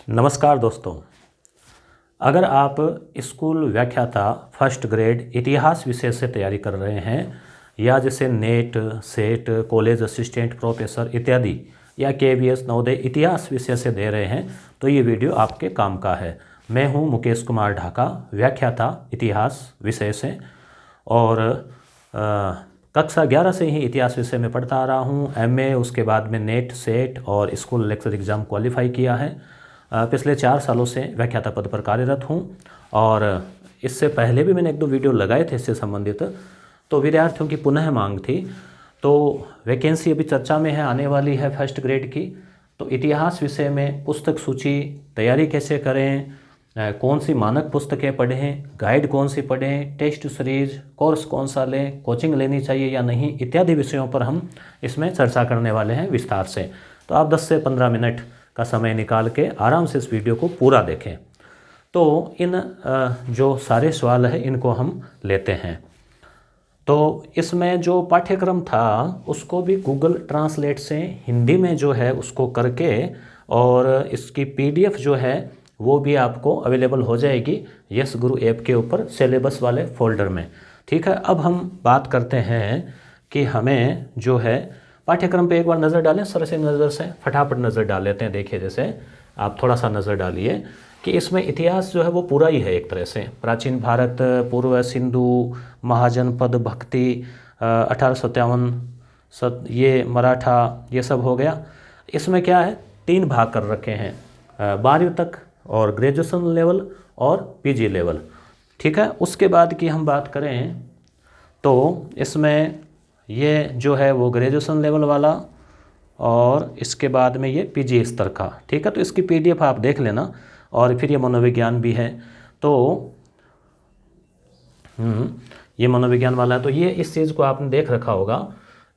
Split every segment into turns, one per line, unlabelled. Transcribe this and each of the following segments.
नमस्कार दोस्तों। अगर आप स्कूल व्याख्याता फर्स्ट ग्रेड इतिहास विषय से तैयारी कर रहे हैं या जैसे net, set, college assistant professor इत्यादि या केवीएस नवोदय इतिहास विषय से दे रहे हैं तो ये वीडियो आपके काम का है। मैं हूं मुकेश कुमार ढाका, व्याख्याता इतिहास विषय से और कक्षा 11 से ही इतिहास विषय में पढ़ता आ रहा हूं। एमए, उसके बाद में नेट, सेट और स्कूल लेक्चर एग्ज़ाम क्वालिफाई किया है। पिछले 4 सालों से व्याख्याता पद पर कार्यरत हूं और इससे पहले भी मैंने 1-2 वीडियो लगाए थे इससे संबंधित। तो विद्यार्थियों की पुनः मांग थी, तो वैकेंसी अभी चर्चा में है, आने वाली है फर्स्ट ग्रेड की। तो इतिहास विषय में पुस्तक सूची तैयारी कैसे करें, कौन सी मानक पुस्तकें पढ़ें, गाइड कौन सी पढ़ें, टेस्ट सीरीज, कोर्स कौन सा लें, कोचिंग लेनी चाहिए या नहीं, इत्यादि विषयों पर हम इसमें चर्चा करने वाले हैं विस्तार से। तो आप 10 से 15 मिनट का समय निकाल के आराम से इस वीडियो को पूरा देखें। तो इन जो सारे सवाल है इनको हम लेते हैं। तो इसमें जो पाठ्यक्रम था उसको भी गूगल ट्रांसलेट से हिंदी में जो है उसको करके और इसकी पीडीएफ जो है वो भी आपको अवेलेबल हो जाएगी यस गुरु ऐप के ऊपर सिलेबस वाले फोल्डर में। ठीक है, अब हम बात करते हैं कि हमें जो है पाठ्यक्रम पे एक बार नज़र डालें, सरसरी नज़र से फटाफट नज़र डाल लेते हैं। देखिए, जैसे आप थोड़ा सा नज़र डालिए कि इसमें इतिहास जो है वो पूरा ही है एक तरह से। प्राचीन भारत, पूर्व सिंधु, महाजनपद, भक्ति, 1857, ये मराठा, ये सब हो गया। इसमें क्या है, 3 भाग कर रखे हैं, 12वीं तक और ग्रेजुएशन लेवल और पीजी लेवल। ठीक है, उसके बाद की हम बात करें तो इसमें ये जो है वो ग्रेजुएशन लेवल वाला और इसके बाद में ये पीजी स्तर का। ठीक है, तो इसकी पीडीएफ आप देख लेना। और फिर ये मनोविज्ञान भी है, तो ये मनोविज्ञान वाला है। तो ये इस चीज़ को आपने देख रखा होगा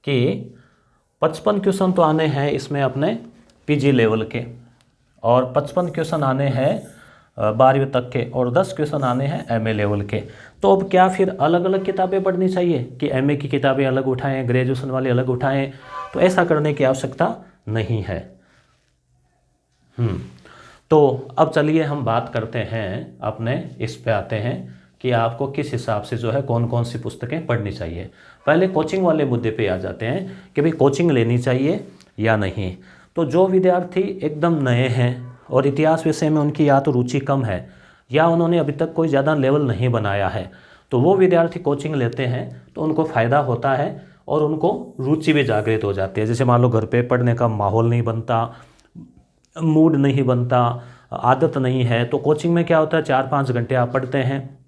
कि 55 क्वेश्चन तो आने हैं इसमें अपने पीजी लेवल के, और 55 क्वेश्चन आने हैं 12वीं तक के, और 10 क्वेश्चन आने हैं एमए लेवल के। तो अब क्या फिर अलग अलग किताबें पढ़नी चाहिए कि एमए की किताबें अलग उठाएं, ग्रेजुएशन वाले अलग उठाएं? तो ऐसा करने की आवश्यकता नहीं है। तो अब चलिए हम बात करते हैं, अपने इस पे आते हैं कि आपको किस हिसाब से जो है कौन कौन सी पुस्तकें पढ़नी चाहिए। पहले कोचिंग वाले मुद्दे पे आ जाते हैं कि भाई कोचिंग लेनी चाहिए या नहीं। तो जो विद्यार्थी एकदम नए हैं और इतिहास विषय में उनकी या तो रुचि कम है या उन्होंने अभी तक कोई ज़्यादा लेवल नहीं बनाया है, तो वो विद्यार्थी कोचिंग लेते हैं तो उनको फ़ायदा होता है और उनको रुचि भी जागृत हो जाती है। जैसे मान लो घर पे पढ़ने का माहौल नहीं बनता, मूड नहीं बनता, आदत नहीं है, तो कोचिंग में क्या होता है 4-5 घंटे आप पढ़ते हैं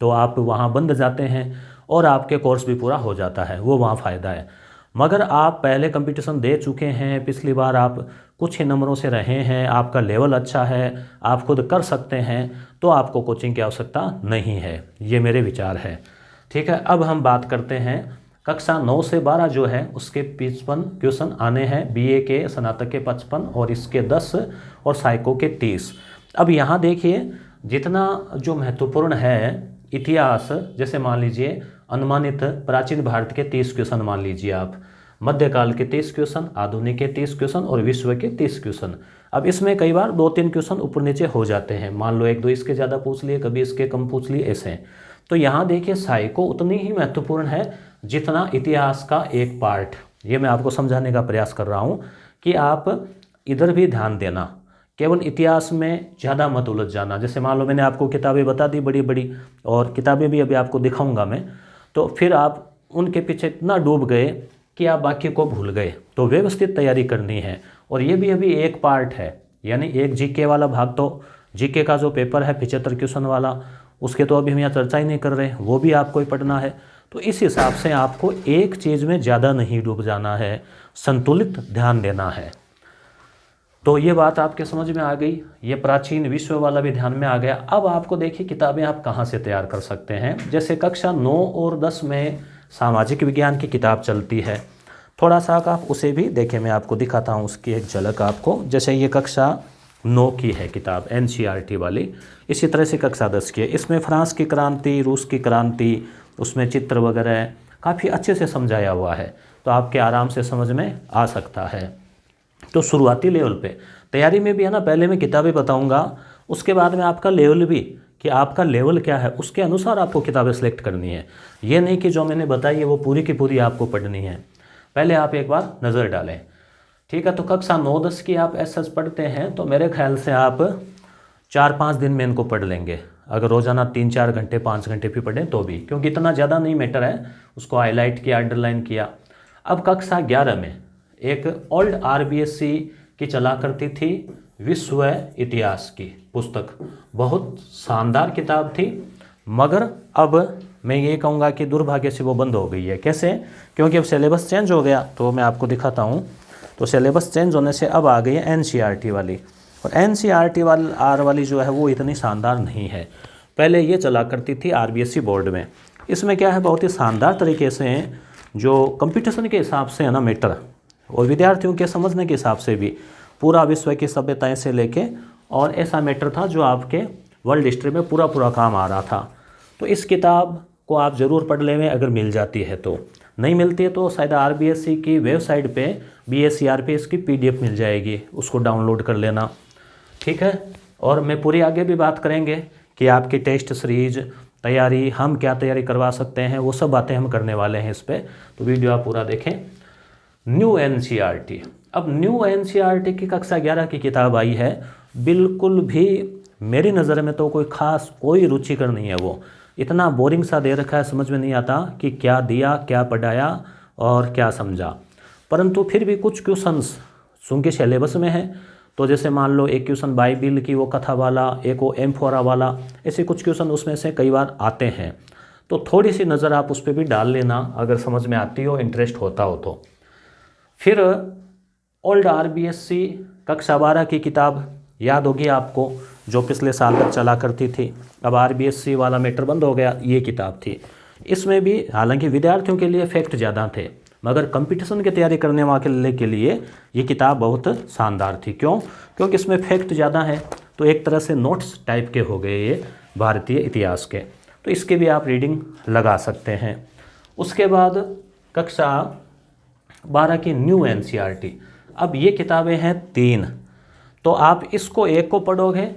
तो आप वहाँ बंद जाते हैं और आपके कोर्स भी पूरा हो जाता है, वो वहाँ फ़ायदा है। मगर आप पहले कंपटीशन दे चुके हैं, पिछली बार आप कुछ ही नंबरों से रहे हैं, आपका लेवल अच्छा है, आप खुद कर सकते हैं, तो आपको कोचिंग की आवश्यकता नहीं है। ये मेरे विचार है। ठीक है, अब हम बात करते हैं कक्षा 9 से 12 जो है उसके 55 क्वेश्चन आने हैं, बीए के, स्नातक के 55 और इसके 10 और साइको के 30। अब यहाँ देखिए जितना जो महत्वपूर्ण है इतिहास, जैसे मान लीजिए अनुमानित प्राचीन भारत के 30 क्वेश्चन मान लीजिए आप, मध्यकाल के 30 क्वेश्चन, आधुनिक के 30 क्वेश्चन और विश्व के 30 क्वेश्चन। अब इसमें कई बार 2-3 क्वेश्चन ऊपर नीचे हो जाते हैं, मान लो 1-2 इसके ज़्यादा पूछ लिए, कभी इसके कम पूछ लिए, ऐसे। तो यहाँ देखिए साइको उतनी ही महत्वपूर्ण है जितना इतिहास का एक पार्ट। ये मैं आपको समझाने का प्रयास कर रहा हूँ कि आप इधर भी ध्यान देना, केवल इतिहास में ज़्यादा मत उलझ जाना। जैसे मान लो मैंने आपको किताबें बता दी बड़ी बड़ी, और किताबें भी अभी आपको दिखाऊंगा मैं, तो फिर आप उनके पीछे इतना डूब गए कि आप बाकी को भूल गए। तो व्यवस्थित तैयारी करनी है, और ये भी अभी एक पार्ट है, यानी एक जीके वाला भाग। तो जीके का जो पेपर है 75 क्वेश्चन वाला, उसके तो अभी हम यहाँ चर्चा ही नहीं कर रहे, वो भी आपको ही पढ़ना है। तो इस हिसाब से आपको एक चीज़ में ज़्यादा नहीं डूब जाना है, संतुलित ध्यान देना है। तो ये बात आपके समझ में आ गई, ये प्राचीन विश्व वाला भी ध्यान में आ गया। अब आपको देखिए किताबें आप कहाँ से तैयार कर सकते हैं। जैसे कक्षा 9 और 10 में सामाजिक विज्ञान की किताब चलती है, थोड़ा सा आप उसे भी देखें, मैं आपको दिखाता हूँ उसकी एक झलक आपको। जैसे ये कक्षा 9 की है किताब, एनसीईआरटी वाली। इसी तरह से कक्षा 10 की है, इसमें फ्रांस की क्रांति, रूस की क्रांति, उसमें चित्र वगैरह काफ़ी अच्छे से समझाया हुआ है, तो आपके आराम से समझ में आ सकता है। तो शुरुआती लेवल पे तैयारी में भी है ना, पहले मैं किताबें बताऊंगा, उसके बाद में आपका लेवल भी, कि आपका लेवल क्या है उसके अनुसार आपको किताबें सेलेक्ट करनी है। ये नहीं कि जो मैंने बताई है वो पूरी की पूरी आपको पढ़नी है, पहले आप एक बार नज़र डालें। ठीक है, तो कक्षा 9-10 की आप एसएस पढ़ते हैं तो मेरे ख्याल से आप 4-5 दिन में इनको पढ़ लेंगे, अगर रोज़ाना 3-4 घंटे 5 घंटे भी पढ़ें तो भी, क्योंकि इतना ज़्यादा नहीं मैटर है, उसको हाईलाइट किया, अंडरलाइन किया। अब कक्षा 11 में एक ओल्ड आरबीएससी की चला करती थी विश्व इतिहास की पुस्तक, बहुत शानदार किताब थी, मगर अब मैं ये कहूँगा कि दुर्भाग्य से वो बंद हो गई है। कैसे? क्योंकि अब सिलेबस चेंज हो गया, तो मैं आपको दिखाता हूँ। तो सिलेबस चेंज होने से अब आ गई है एनसीईआरटी वाली, और एनसीईआरटी वाली जो है वो इतनी शानदार नहीं है। पहले ये चला करती थी आरबीएससी बोर्ड में। इसमें क्या है, बहुत ही शानदार तरीके से जो कंपटीशन के हिसाब से है ना मैटर, और विद्यार्थियों के समझने के हिसाब से भी पूरा विश्व की सभ्यताएं से लेके, और ऐसा मैटर था जो आपके वर्ल्ड हिस्ट्री में पूरा पूरा काम आ रहा था। तो इस किताब को आप ज़रूर पढ़ लें, अगर मिल जाती है तो। नहीं मिलती है तो शायद आरबीएससी की वेबसाइट पे BSCRPS की PDF मिल जाएगी, उसको डाउनलोड कर लेना। ठीक है, और मैं पूरी आगे भी बात करेंगे कि आपकी टेस्ट सीरीज तैयारी, हम क्या तैयारी करवा सकते हैं, वो सब बातें हम करने वाले हैं इस पर, तो वीडियो आप पूरा देखें। न्यू एनसीईआरटी, अब न्यू एनसीईआरटी की कक्षा 11 की किताब आई है, बिल्कुल भी मेरी नज़र में तो कोई खास कोई रुचिकर नहीं है। वो इतना बोरिंग सा दे रखा है, समझ में नहीं आता कि क्या दिया, क्या पढ़ाया और क्या समझा। परंतु फिर भी कुछ क्वेश्चंस चूँकि सिलेबस में है, तो जैसे मान लो एक क्वेश्चन बाइबिल की वो कथा वाला, एक वो एम्फोरा वाला, ऐसे कुछ क्वेश्चन उसमें से कई बार आते हैं, तो थोड़ी सी नज़र आप उस पर भी डाल लेना, अगर समझ में आती हो, इंटरेस्ट होता हो तो। फिर ओल्ड आरबीएससी कक्षा 12 की किताब याद होगी आपको, जो पिछले साल तक चला करती थी, अब आरबीएससी वाला मैटर बंद हो गया, ये किताब थी। इसमें भी हालांकि विद्यार्थियों के लिए फैक्ट ज़्यादा थे, मगर कंपटीशन की तैयारी करने वाले के लिए ये किताब बहुत शानदार थी। क्यों? क्योंकि इसमें फैक्ट ज़्यादा है, तो एक तरह से नोट्स टाइप के हो गए ये भारतीय इतिहास के, तो इसके भी आप रीडिंग लगा सकते हैं। उसके बाद कक्षा 12 की न्यू एनसीईआरटी, अब ये किताबें हैं 3, तो आप इसको एक को पढ़ोगे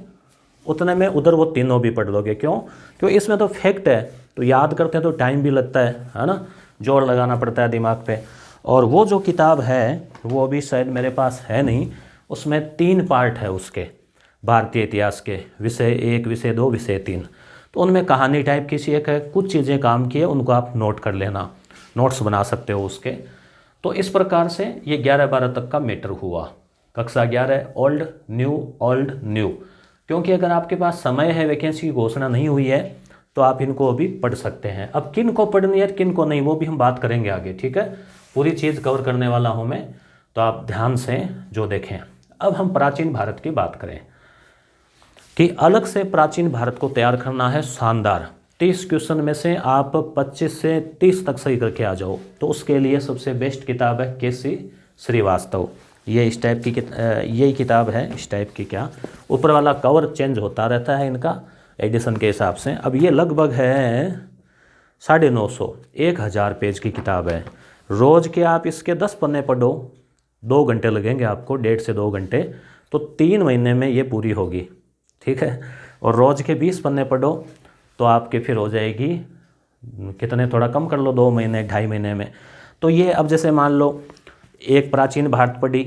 उतने में उधर वो तीनों भी पढ़ लोगे। क्यों? क्योंकि इसमें तो फैक्ट है, तो याद करते हैं तो टाइम भी लगता है ना, जोर लगाना पड़ता है दिमाग पे। और वो जो किताब है वो अभी शायद मेरे पास है नहीं, उसमें 3 पार्ट है उसके, भारतीय इतिहास के, विषय 1, विषय 2, विषय 3। तो उनमें कहानी टाइप की सी एक है, कुछ चीज़ें काम की है, उनको आप नोट कर लेना, नोट्स बना सकते हो उसके। तो इस प्रकार से ये 11-12 तक का मैटर हुआ। कक्षा 11 ओल्ड न्यू, क्योंकि अगर आपके पास समय है, वैकेंसी की घोषणा नहीं हुई है, तो आप इनको अभी पढ़ सकते हैं। अब किन को पढ़नी है किन को नहीं, वो भी हम बात करेंगे आगे। ठीक है, पूरी चीज़ कवर करने वाला हूँ मैं, तो आप ध्यान से जो देखें। अब हम प्राचीन भारत की बात करें कि अलग से प्राचीन भारत को तैयार करना है शानदार, 30 क्वेश्चन में से आप 25 से 30 तक सही करके आ जाओ, तो उसके लिए सबसे बेस्ट किताब है केसी श्रीवास्तव। ये इस टाइप की यही किताब है, इस टाइप की, क्या ऊपर वाला कवर चेंज होता रहता है इनका एडिशन के हिसाब से। अब ये लगभग है 950-1000 पेज की किताब है। रोज़ के आप इसके 10 पन्ने पढ़ो, 2 घंटे लगेंगे आपको, 1.5 से 2 घंटे, तो 3 महीने में ये पूरी होगी। ठीक है, और रोज़ के 20 पन्ने पढ़ो तो आपके फिर हो जाएगी कितने, थोड़ा कम कर लो, 2 महीने 2.5 महीने में। तो ये अब जैसे मान लो एक प्राचीन भारत पढ़ी,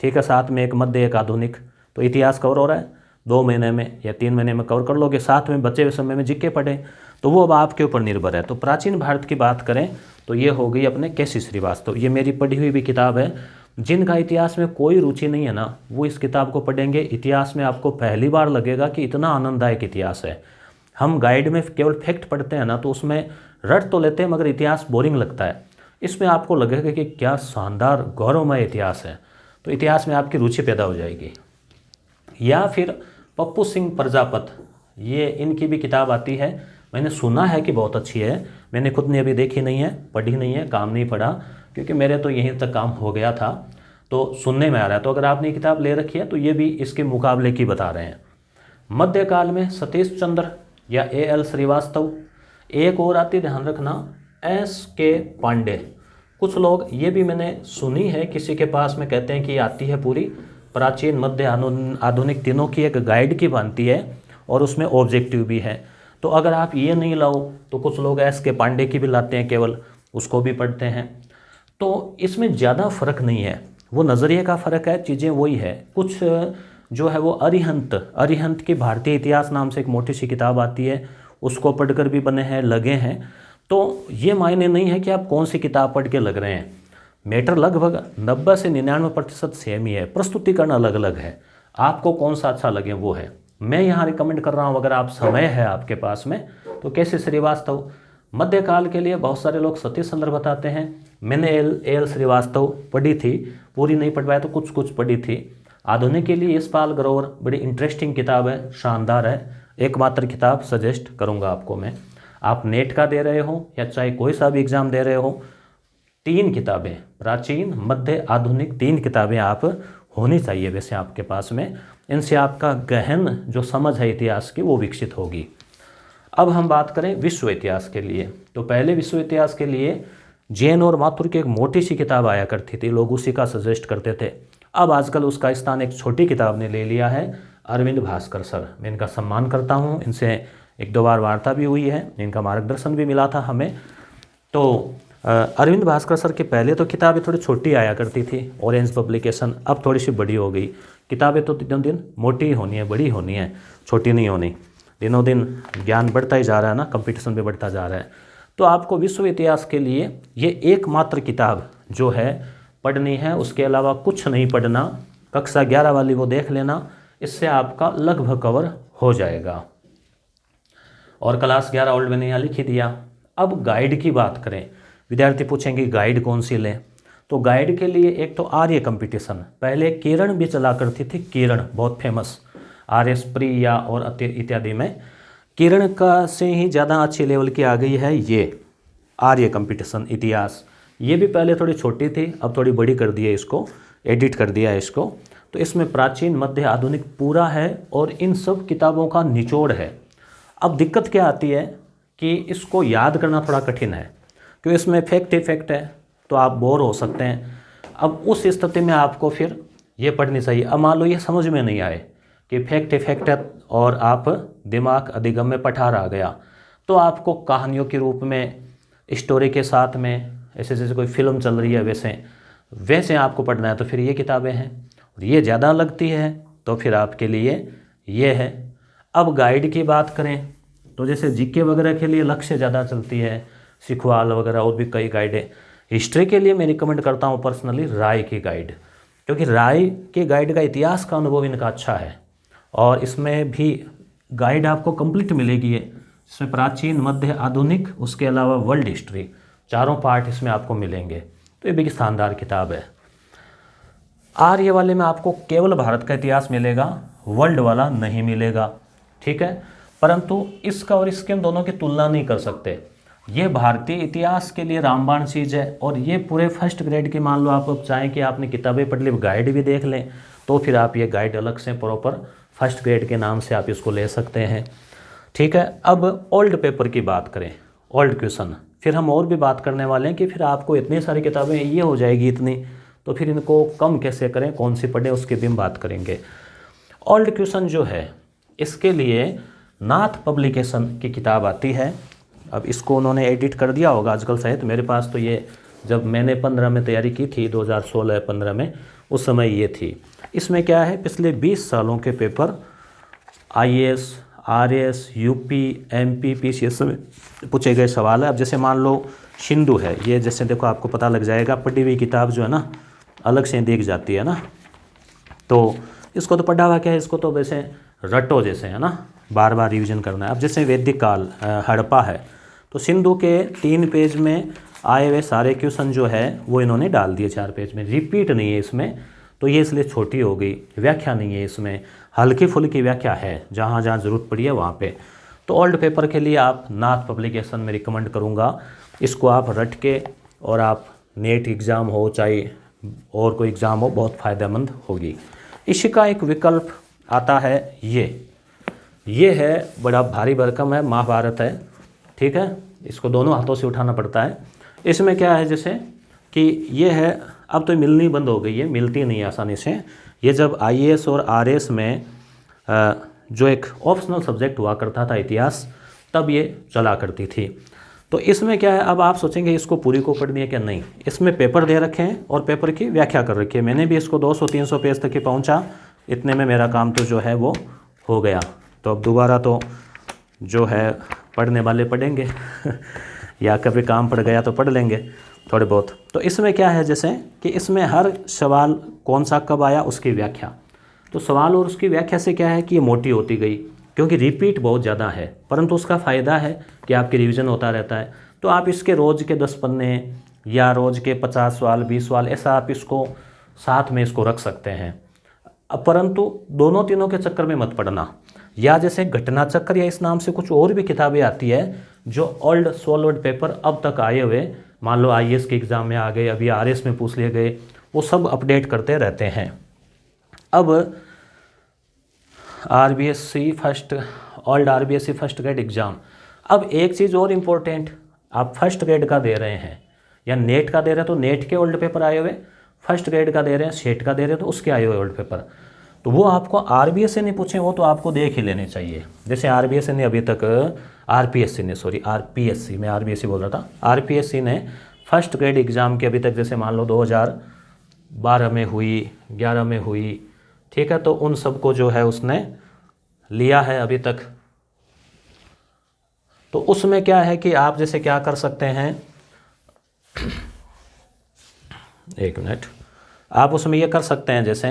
ठीक है, साथ में एक मध्य, एक आधुनिक, तो इतिहास कवर हो रहा है 2 महीने में या 3 महीने में कवर कर लोगे, साथ में बचे हुए समय में जीके पढ़े, तो वो अब आपके ऊपर निर्भर है। तो प्राचीन भारत की बात करें तो ये हो गई अपने केसी श्रीवास्तव, ये मेरी पढ़ी हुई भी किताब है। जिनका इतिहास में कोई रुचि नहीं है ना, वो इस किताब को पढ़ेंगे, इतिहास में आपको पहली बार लगेगा कि इतना आनंददायक इतिहास है। हम गाइड में केवल फैक्ट पढ़ते हैं ना, तो उसमें रट तो लेते हैं, मगर इतिहास बोरिंग लगता है। इसमें आपको लगेगा कि क्या शानदार गौरवमय इतिहास है, तो इतिहास में आपकी रुचि पैदा हो जाएगी। या फिर पप्पू सिंह प्रजापत, ये इनकी भी किताब आती है, मैंने सुना है कि बहुत अच्छी है, मैंने खुद ने अभी देखी नहीं है, पढ़ी नहीं है, काम नहीं पड़ा, क्योंकि मेरे तो यहीं तक काम हो गया था, तो सुनने में आ रहा है। तो अगर आपने किताब ले रखी है तो ये भी इसके मुकाबले की बता रहे हैं। मध्यकाल में सतीश चंद्र या A.L. श्रीवास्तव, एक और आती, ध्यान रखना, S.K. पांडे। कुछ लोग ये भी मैंने सुनी है किसी के पास में कहते हैं कि ये आती है पूरी, प्राचीन, मध्य, आधुनिक तीनों की एक गाइड की भांति है और उसमें ऑब्जेक्टिव भी है। तो अगर आप ये नहीं लाओ तो कुछ लोग एस के पांडे की भी लाते हैं, केवल उसको भी पढ़ते हैं। तो इसमें ज़्यादा फर्क नहीं है, वो नज़रिए का फ़र्क है, चीज़ें वही है। कुछ जो है वो अरिहंत की भारतीय इतिहास नाम से एक मोटी सी किताब आती है, उसको पढ़कर भी बने हैं, लगे हैं। तो ये मायने नहीं है कि आप कौन सी किताब पढ़ के लग रहे हैं, मैटर लगभग 90 से 99% सेम ही है, प्रस्तुतिकरण अलग अलग है, आपको कौन सा अच्छा लगे वो है। मैं यहाँ रिकमेंड कर रहा हूँ, अगर आप समय है आपके पास में तो के.सी. श्रीवास्तव। मध्यकाल के लिए बहुत सारे लोग सतीश चंद्र बताते हैं, मैंने एल श्रीवास्तव पढ़ी थी, पूरी नहीं पढ़ पाया तो कुछ कुछ पढ़ी थी। आधुनिक के लिए यशपाल ग्रोवर, बड़ी इंटरेस्टिंग किताब है, शानदार है, एकमात्र किताब सजेस्ट करूँगा आपको मैं। आप नेट का दे रहे हो या चाहे कोई सा भी एग्ज़ाम दे रहे हो, 3 किताबें, प्राचीन, मध्य, आधुनिक, 3 किताबें आप होनी चाहिए वैसे आपके पास में। इनसे आपका गहन जो समझ है इतिहास की वो विकसित होगी। अब हम बात करें विश्व इतिहास के लिए, तो पहले विश्व इतिहास के लिए जैन और माथुर की एक मोटी सी किताब आया करती थी, लोग उसी का सजेस्ट करते थे। अब आजकल उसका स्थान एक छोटी किताब ने ले लिया है, अरविंद भास्कर सर। मैं इनका सम्मान करता हूँ, इनसे 1-2 बार वार्ता भी हुई है, इनका मार्गदर्शन भी मिला था हमें। तो अरविंद भास्कर सर की पहले तो किताबें थोड़ी छोटी आया करती थी, ऑरेंज पब्लिकेशन, अब थोड़ी सी बड़ी हो गई। किताबें तो दिनों दिन मोटी होनी है, बड़ी होनी है, छोटी नहीं होनी। दिनों दिन ज्ञान बढ़ता ही जा रहा है ना, कंपटीशन भी बढ़ता जा रहा है। तो आपको विश्व इतिहास के लिए ये एकमात्र किताब जो है पढ़नी है, उसके अलावा कुछ नहीं पढ़ना। कक्षा 11 वाली वो देख लेना, इससे आपका लगभग कवर हो जाएगा। और क्लास 11 ओल्ड मैंने यहाँ लिख ही दिया। अब गाइड की बात करें, विद्यार्थी पूछेंगे गाइड कौन सी लें, तो गाइड के लिए एक तो आर्य कंपटीशन, पहले किरण भी चला करती थी, किरण बहुत फेमस, RS प्रिया और इत्यादि में। किरण का से ही ज़्यादा अच्छी लेवल की आ गई है ये आर्य कंपटीशन इतिहास। ये भी पहले थोड़ी छोटी थी, अब थोड़ी बड़ी कर दी है, इसको एडिट कर दिया है इसको। तो इसमें प्राचीन, मध्य, आधुनिक पूरा है और इन सब किताबों का निचोड़ है। अब दिक्कत क्या आती है कि इसको याद करना थोड़ा कठिन है, क्योंकि इसमें फैक्ट इफेक्ट है, तो आप बोर हो सकते हैं। अब उस स्थिति में आपको फिर ये पढ़नी चाहिए। अब मान लो ये समझ में नहीं आए कि फैक्ट इफेक्ट है और आप दिमाग अधिगम में पठार आ गया, तो आपको कहानियों के रूप में, स्टोरी के साथ में, ऐसे जैसे कोई फिल्म चल रही है वैसे आपको पढ़ना है, तो फिर ये किताबें हैं। और ये ज़्यादा लगती है तो फिर आपके लिए ये है। अब गाइड की बात करें तो जैसे जीके वगैरह के लिए लक्ष्य ज़्यादा चलती है, सिखवाल वगैरह और भी कई गाइडें। हिस्ट्री के लिए मैं रिकमेंड करता हूँ पर्सनली राय की गाइड, क्योंकि राय के गाइड का इतिहास का अनुभव इनका अच्छा है और इसमें भी गाइड आपको कंप्लीट मिलेगी। इसमें प्राचीन, मध्य, आधुनिक, उसके अलावा वर्ल्ड हिस्ट्री, चारों पार्ट इसमें आपको मिलेंगे। तो ये भी शानदार किताब है। आर्य वाले में आपको केवल भारत का इतिहास मिलेगा, वर्ल्ड वाला नहीं मिलेगा, ठीक है। परंतु इसका और इसके हम दोनों की तुलना नहीं कर सकते। ये भारतीय इतिहास के लिए रामबाण चीज़ है और ये पूरे फर्स्ट ग्रेड की, मान लो आप अब चाहें कि आपने किताबें पढ़ ली, गाइड भी देख लें, तो फिर आप ये गाइड अलग से प्रॉपर फर्स्ट ग्रेड के नाम से आप इसको ले सकते हैं, ठीक है। अब ओल्ड पेपर की बात करें, ओल्ड क्वेश्चन, फिर हम और भी बात करने वाले हैं कि फिर आपको इतनी सारी किताबें ये हो जाएगी इतनी, तो फिर इनको कम कैसे करें, कौन सी पढ़ें, उसकी भी हम बात करेंगे। ओल्ड क्वेश्चन जो है इसके लिए नाथ पब्लिकेशन की किताब आती है। अब इसको उन्होंने एडिट कर दिया होगा आजकल शायद, मेरे पास तो ये जब मैंने 15 में तैयारी की थी, 2016-15 में, उस समय ये थी। इसमें क्या है, पिछले 20 सालों के paper IAS, RAS, UP, MP, PCS में पूछे गए सवाल है। अब जैसे मान लो सिंधु है, ये जैसे देखो आपको पता लग जाएगा, पढ़ी हुई किताब जो है ना अलग से दिख जाती है ना, तो इसको तो पढ़ा हुआ क्या है, इसको तो वैसे रटो जैसे है ना, बार बार रिवीजन करना है। अब जैसे वैदिक काल हड़प्पा है, तो सिंधु के 3 पेज में आए हुए सारे क्वेश्चन जो है वो इन्होंने डाल दिए 4 पेज में, रिपीट नहीं है इसमें, तो ये इसलिए छोटी हो गई। व्याख्या नहीं है इसमें, हल्की फुल्की व्याख्या है जहाँ जहाँ ज़रूरत पड़ी है वहाँ पे। तो ओल्ड पेपर के लिए आप नाथ पब्लिकेशन में रिकमेंड करूँगा, इसको आप रट के और आप नेट एग्ज़ाम हो चाहे और कोई एग्ज़ाम हो, बहुत फ़ायदेमंद होगी। इसी का एक विकल्प आता है ये है, बड़ा भारी भरकम है, महाभारत है, ठीक है, इसको दोनों हाथों से उठाना पड़ता है। इसमें क्या है जैसे कि ये है, अब तो मिलनी बंद हो गई है, मिलती नहीं आसानी से, ये जब आईएएस और आरएस में जो एक ऑप्शनल सब्जेक्ट हुआ करता था इतिहास, तब ये चला करती थी। तो इसमें क्या है, अब आप सोचेंगे इसको पूरी को पढ़नी है क्या, नहीं, इसमें पेपर दे रखे हैं और पेपर की व्याख्या कर रखी है। मैंने भी इसको 200-300 पेज तक ही पहुंचा, इतने में मेरा काम तो जो है वो हो गया। तो अब दोबारा तो जो है पढ़ने वाले पढ़ेंगे या कभी काम पड़ गया तो पढ़ लेंगे थोड़े बहुत। तो इसमें क्या है, जैसे कि इसमें हर सवाल कौन सा कब आया उसकी व्याख्या। तो सवाल और उसकी व्याख्या से क्या है कि ये मोटी होती गई, क्योंकि रिपीट बहुत ज़्यादा है, परंतु उसका फ़ायदा है कि आपकी रिवीजन होता रहता है। तो आप इसके रोज़ के 10 पन्ने या रोज़ के 50 सवाल 20 सवाल ऐसा आप इसको साथ में इसको रख सकते हैं। परंतु दोनों तीनों के चक्कर में मत पढ़ना, या जैसे घटना चक्कर या इस नाम से कुछ और भी किताबें आती है जो ओल्ड सॉल्व्ड पेपर अब तक आए हुए, मान लो आईएएस के एग्ज़ाम में आ गए, अभी आरएस में पूछ लिए गए, वो सब अपडेट करते रहते हैं। अब RBSC first, old RBSC first grade exam. अब एक चीज़ और इम्पोर्टेंट, आप फर्स्ट ग्रेड का दे रहे हैं या नेट का दे रहे हैं तो नेट के ओल्ड पेपर आए हुए, फर्स्ट ग्रेड का दे रहे हैं, सेट का दे रहे हैं तो उसके आए हुए ओल्ड पेपर, तो वो आपको आरबीएससी ने पूछे, वो तो आपको देख ही लेने चाहिए। जैसे आरबीएससी ने अभी तक, आरपीएससी, मैं आरबीएससी बोल रहा था, आरपीएससी ने फर्स्ट ग्रेड एग्ज़ाम के अभी तक, जैसे मान लो 2012 में हुई, 11 में हुई, ठीक है, तो उन सब को जो है उसने लिया है अभी तक। तो उसमें क्या है कि आप जैसे क्या कर सकते हैं, एक मिनट, आप उसमें ये कर सकते हैं जैसे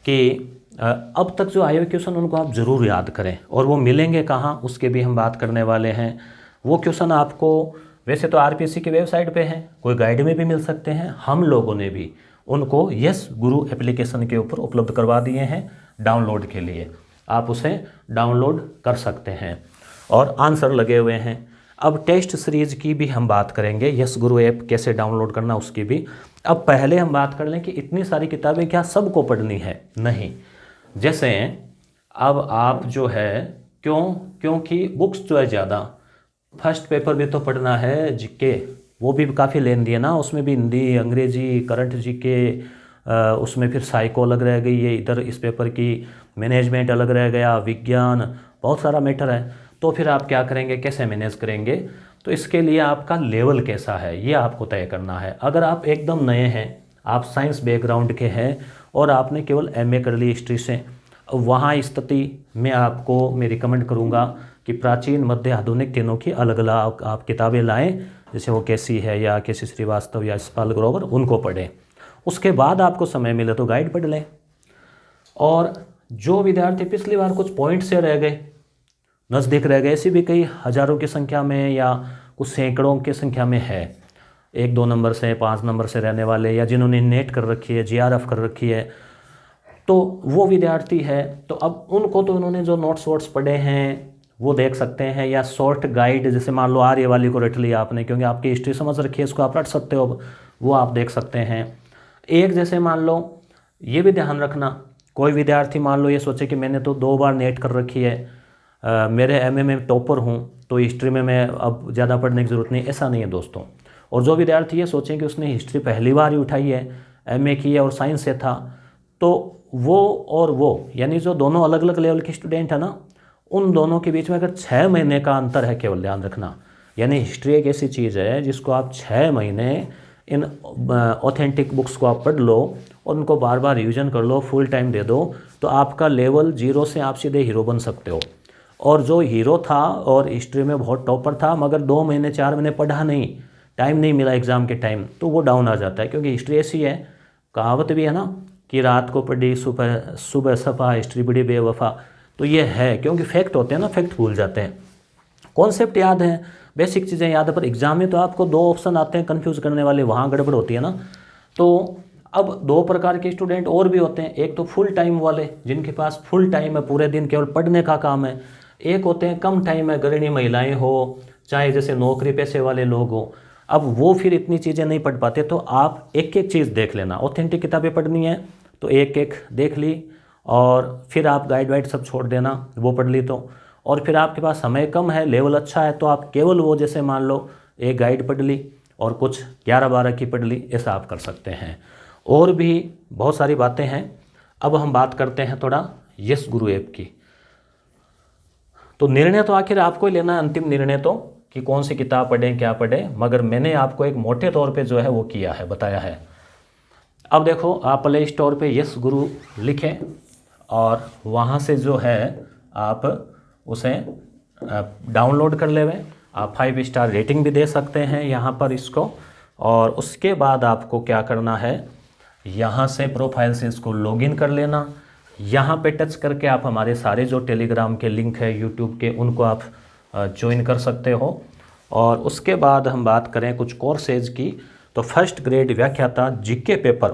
कि अब तक जो आए हुए क्वेश्चन उनको आप ज़रूर याद करें, और वो मिलेंगे कहाँ उसके भी हम बात करने वाले हैं। वो क्वेश्चन आपको वैसे तो आरपीएससी की वेबसाइट पे हैं, कोई गाइड में भी मिल सकते हैं, हम लोगों ने भी उनको यस गुरु एप्लीकेशन के ऊपर उपलब्ध करवा दिए हैं डाउनलोड के लिए, आप उसे डाउनलोड कर सकते हैं और आंसर लगे हुए हैं। अब टेस्ट सीरीज़ की भी हम बात करेंगे, यस गुरु ऐप कैसे डाउनलोड करना उसकी भी। अब पहले हम बात कर लें कि इतनी सारी किताबें क्या सबको पढ़नी है, नहीं। जैसे अब आप जो है क्योंकि बुक्स जो है ज़्यादा, फर्स्ट पेपर भी तो पढ़ना है, जीके वो भी काफ़ी लेन दिए ना, उसमें भी हिंदी, अंग्रेजी, करंट जीके, उसमें फिर साइको अलग रह गई है, इधर इस पेपर की मैनेजमेंट अलग रह गया, विज्ञान, बहुत सारा मैटर है। तो फिर आप क्या करेंगे, कैसे मैनेज करेंगे? तो इसके लिए आपका लेवल कैसा है ये आपको तय करना है। अगर आप एकदम नए हैं, आप साइंस बैकग्राउंड के हैं और आपने केवल एमए कर ली हिस्ट्री से, वहाँ स्थिति में आपको मैं रिकमेंड करूँगा कि प्राचीन, मध्य, आधुनिक तीनों की अलग अलग आप किताबें लाएं, जैसे वो कैसी है या कैसी श्रीवास्तव या यशपाल ग्रोवर, उनको पढ़ें। उसके बाद आपको समय मिले तो गाइड पढ़ लें। और जो विद्यार्थी पिछली बार कुछ पॉइंट से रह गए, नज़दीक रह गए, ऐसी भी कई हज़ारों की संख्या में या कुछ सैकड़ों की संख्या में है, 1-2 नंबर से 5 नंबर से रहने वाले, या जिन्होंने नेट कर रखी है, जीआरएफ कर रखी है, तो वो विद्यार्थी है, तो अब उनको तो उन्होंने जो नोट्स वोट्स पढ़े हैं वो देख सकते हैं, या शॉर्ट गाइड, जैसे मान लो आर्य वाली को रट लिया आपने क्योंकि आपकी हिस्ट्री समझ रखी है, इसको आप रट सकते हो, वो आप देख सकते हैं। एक जैसे मान लो, ये भी ध्यान रखना, कोई विद्यार्थी मान लो ये सोचे कि मैंने तो 2 बार नेट कर रखी है, मेरे एमए में टॉपर हूँ, तो हिस्ट्री में मैं अब ज़्यादा पढ़ने की ज़रूरत नहीं, ऐसा नहीं है दोस्तों। और जो विद्यार्थी ये सोचें कि उसने हिस्ट्री पहली बार ही उठाई है, एमए की है और साइंस से था, तो वो और वो, यानी जो दोनों अलग अलग लेवल के स्टूडेंट है ना, उन दोनों के बीच में अगर 6 महीने का अंतर है, केवल ध्यान रखना, यानी हिस्ट्री एक ऐसी चीज़ है जिसको आप 6 महीने इन ऑथेंटिक बुक्स को आप पढ़ लो और उनको बार बार रिवीजन कर लो, फुल टाइम दे दो, तो आपका लेवल 0 से आप सीधे हीरो बन सकते हो। और जो हीरो था और हिस्ट्री में बहुत टॉपर था, मगर 2 महीने 4 महीने पढ़ा नहीं, टाइम नहीं मिला एग्ज़ाम के टाइम, तो वो डाउन आ जाता है। क्योंकि हिस्ट्री ऐसी है, कहावत भी है ना कि रात को पढ़ी सुबह सफ़ा, हिस्ट्री बड़ी बेवफा। तो ये है, क्योंकि फैक्ट होते हैं ना, फैक्ट भूल जाते हैं, कॉन्सेप्ट याद है, बेसिक चीज़ें याद है, पर एग्जाम में तो आपको 2 ऑप्शन आते हैं कंफ्यूज करने वाले, वहाँ गड़बड़ होती है ना। तो अब 2 प्रकार के स्टूडेंट और भी होते हैं, एक तो फुल टाइम वाले जिनके पास फुल टाइम है, पूरे दिन केवल पढ़ने का काम है, एक होते हैं कम टाइम है, गृहिणी महिलाएं हो, चाहे जैसे नौकरी पेशे वाले लोग हो। अब वो फिर इतनी चीज़ें नहीं पढ़ पाते, तो आप एक एक चीज़ देख लेना। ऑथेंटिक किताबें पढ़नी है तो एक एक देख ली, और फिर आप गाइड वाइड सब छोड़ देना, वो पढ़ ली तो। और फिर आपके पास समय कम है, लेवल अच्छा है, तो आप केवल वो, जैसे मान लो एक गाइड पढ़ ली और कुछ 11-12 की पढ़ ली, ऐसा आप कर सकते हैं। और भी बहुत सारी बातें हैं। अब हम बात करते हैं थोड़ा यस गुरु ऐप की। तो निर्णय तो आखिर आपको ही लेना है, अंतिम निर्णय तो, कि कौन सी किताब पढ़ें क्या पढ़ें, मगर मैंने आपको एक मोटे तौर पे जो है वो किया है, बताया है। अब देखो, आप प्ले स्टोर पे यस गुरु लिखें और वहाँ से जो है आप उसे डाउनलोड कर लेवें। आप 5 स्टार रेटिंग भी दे सकते हैं यहाँ पर इसको। और उसके बाद आपको क्या करना है, यहाँ से प्रोफाइल से इसको लॉगिन कर लेना। यहाँ पे टच करके आप हमारे सारे जो टेलीग्राम के लिंक है, यूट्यूब के, उनको आप ज्वाइन कर सकते हो। और उसके बाद हम बात करें कुछ कोर्सेज की, तो फर्स्ट ग्रेड व्याख्याता जीके पेपर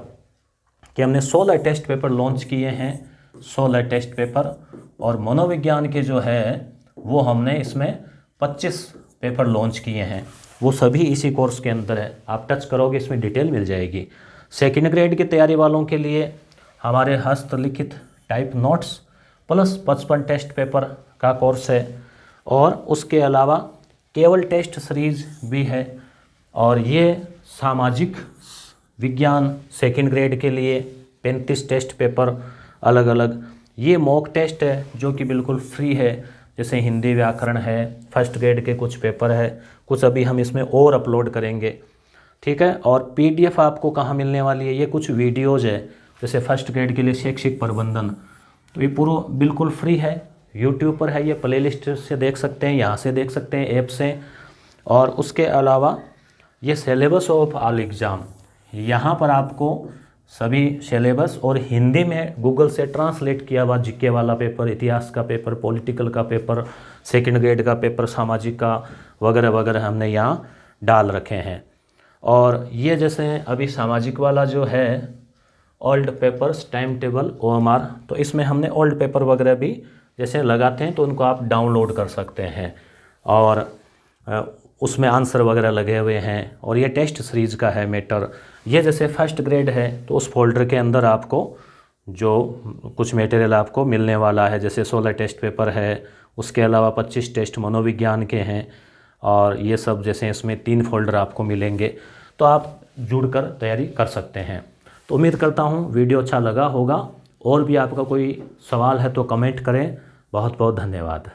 के हमने 16 टेस्ट पेपर लॉन्च किए हैं, 16 टेस्ट पेपर। और मनोविज्ञान के जो है वो हमने इसमें 25 पेपर लॉन्च किए हैं, वो सभी इसी कोर्स के अंदर है। आप टच करोगे इसमें डिटेल मिल जाएगी। सेकंड ग्रेड की तैयारी वालों के लिए हमारे हस्तलिखित type notes plus 55 test paper का कोर्स है। और उसके अलावा केवल टेस्ट सीरीज भी है। और ये सामाजिक विज्ञान सेकंड ग्रेड के लिए 35 टेस्ट पेपर अलग अलग। ये मॉक टेस्ट है जो कि बिल्कुल फ्री है, जैसे हिंदी व्याकरण है, फर्स्ट ग्रेड के कुछ पेपर है, कुछ अभी हम इसमें और अपलोड करेंगे, ठीक है। और PDF आपको कहाँ मिलने वाली है, ये कुछ वीडियोज़ है, जैसे फर्स्ट ग्रेड के लिए शैक्षिक प्रबंधन, तो ये पूरा बिल्कुल फ्री है, यूट्यूब पर है, ये प्ले लिस्ट से देख सकते हैं, यहाँ से देख सकते हैं ऐप से। और उसके अलावा ये सिलेबस ऑफ ऑल एग्ज़ाम, यहाँ पर आपको सभी सिलेबस और हिंदी में गूगल से ट्रांसलेट किया हुआ जीके वाला पेपर, इतिहास का पेपर, पॉलिटिकल का पेपर, सेकंड ग्रेड का पेपर, सामाजिक का वगैरह वगैरह हमने यहाँ डाल रखे हैं। और ये जैसे अभी सामाजिक वाला जो है old papers time table OMR, तो इसमें हमने ओल्ड पेपर वगैरह भी जैसे लगाते हैं तो उनको आप डाउनलोड कर सकते हैं। और उसमें आंसर वगैरह लगे हुए हैं। और ये टेस्ट सीरीज़ का है मैटर। ये जैसे फर्स्ट ग्रेड है तो उस फोल्डर के अंदर आपको जो कुछ मटेरियल आपको मिलने वाला है, जैसे 16 टेस्ट पेपर है, उसके अलावा 25 टेस्ट मनोविज्ञान के हैं। और ये सब जैसे इसमें 3 फोल्डर आपको मिलेंगे, तो आप जुड़कर तैयारी कर सकते हैं। तो उम्मीद करता हूँ वीडियो अच्छा लगा होगा। और भी आपका कोई सवाल है तो कमेंट करें। बहुत बहुत धन्यवाद।